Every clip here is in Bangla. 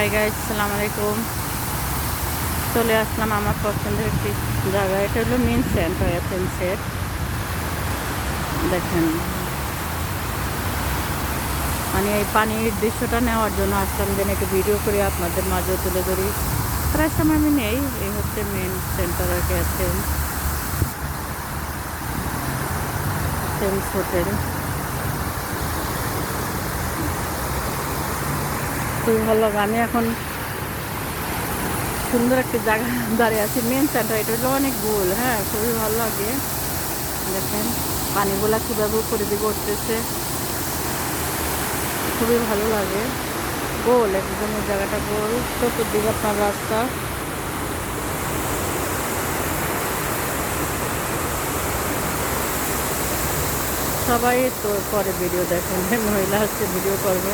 হাই গাইস, আসসালামু আলাইকুম। চলে আসলাম আমার পছন্দের একটি জায়গা। এটা হলো মেন সেন্টার এথেন্সের। দেখেন, মানে এই পানির দৃশ্যটা নেওয়ার জন্য আসলাম, যেন একটু ভিডিও করে আপনাদের মাঝে তুলে ধরি। প্রায় সময় আমি নেই। এই হচ্ছে মেন সেন্টার আর কি, এথেন্স হোটেল। খুবই ভালো লাগে। আমি এখন সুন্দর একটি জায়গা দাঁড়িয়ে আছি, মেন সেন্টার। এটা হলো অনেক গোল, হ্যাঁ, খুবই ভালো লাগে। দেখেন পানিগুলা কীভাবে উপরে দিকে উঠতেছে, খুবই ভালো লাগে। গোল একদম, এই জায়গাটা গোল, চতুর্দিকে আপনার রাস্তা। সবাই তো করে ভিডিও, দেখেন মহিলা হচ্ছে ভিডিও করবে।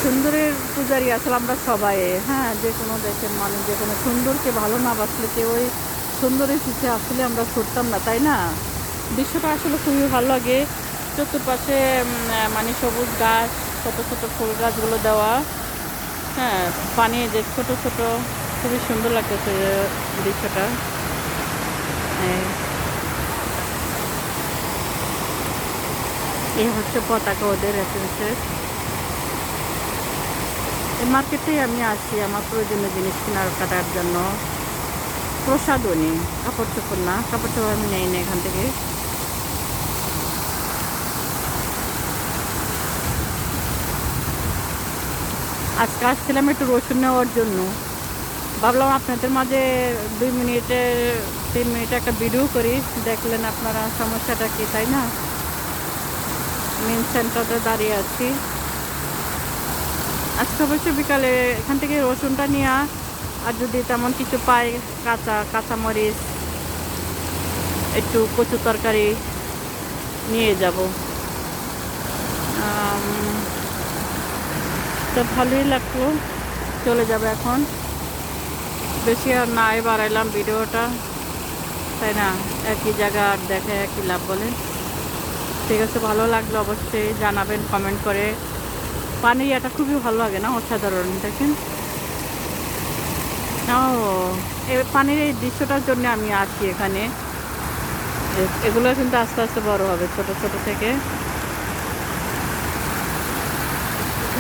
সুন্দরের পূজারি আসলে আমরা সবাই, হ্যাঁ, যে কোনো দেশের মানুষ, যে কোনো সুন্দরকে ভালো না বাসলে কেউ ওই সুন্দরের পিছিয়ে আসলে আমরা ছুটতাম না, তাই না? দৃশ্যটা আসলে খুবই ভালো লাগে। চতুর্পাশে মানে সবুজ গাছ, ছোট ছোট ফুল গাছগুলো দেওয়া, হ্যাঁ, পানি যে ছোট ছোট, খুবই সুন্দর লাগতেছে দৃশ্যটা। এই হচ্ছে পতাকা ওদের এথেন্সের। এই মার্কেটেই আমি আসি আমার প্রয়োজনীয় জিনিস কেনার কাটার জন্য। প্রসাদও নিই, কাপড় চোপড় না, কাপড় চোপড় আমি নেই না এখান থেকে। আজকে আসছিলাম একটু রসুন নেওয়ার জন্য। ভাবলাম আপনাদের মাঝে 3 মিনিটে একটা ভিডিও করি, দেখলেন আপনারা সমস্যাটা কি, তাই না? মেন সেন্টারে দাঁড়িয়ে আছি। আজকে অবশ্য বিকালে এখান থেকে রসুনটা নিয়ে, আর যদি তেমন কিছু পাই, কাঁচামরিচ, একটু কচু তরকারি নিয়ে যাব। তো ভালোই লাগলো। চলে যাবে এখন। বেশি আর নাই বাড়াইলাম ভিডিওটা, তাই না? একই জায়গা আর দেখে একই লাভ বলে। ঠিক আছে, ভালো লাগলো অবশ্যই জানাবেন কমেন্ট করে। পানির এটা খুবই ভালো লাগে না? অসাধারণ। দেখেন, ও, এই পানির এই দৃশ্যটার জন্য আমি আছি এখানে। এগুলো কিন্তু আস্তে আস্তে বড় হবে, ছোট ছোট থেকে।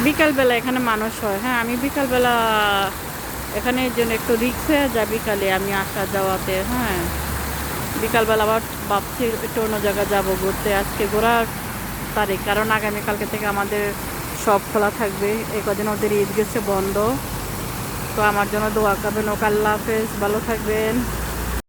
বিকালবেলা এখানে মানুষ হয়, হ্যাঁ, আমি বিকালবেলা এখানে জন্য একটু রিক্স হয়ে যায় বিকালে আমি আসা যাওয়াতে, হ্যাঁ। বিকালবেলা আবার ভাবছি একটু অন্য জায়গায় যাবো ঘুরতে। আজকে ঘোরার তারিখ, কারণ আগামীকালকে থেকে আমাদের সব খোলা থাকবে। এই কদিন ওদের ঈদ গেছে বন্ধ। তো আমার জন্য দোয়া করবেন। ওকে, আল্লাহ হাফেজ, ভালো থাকবেন।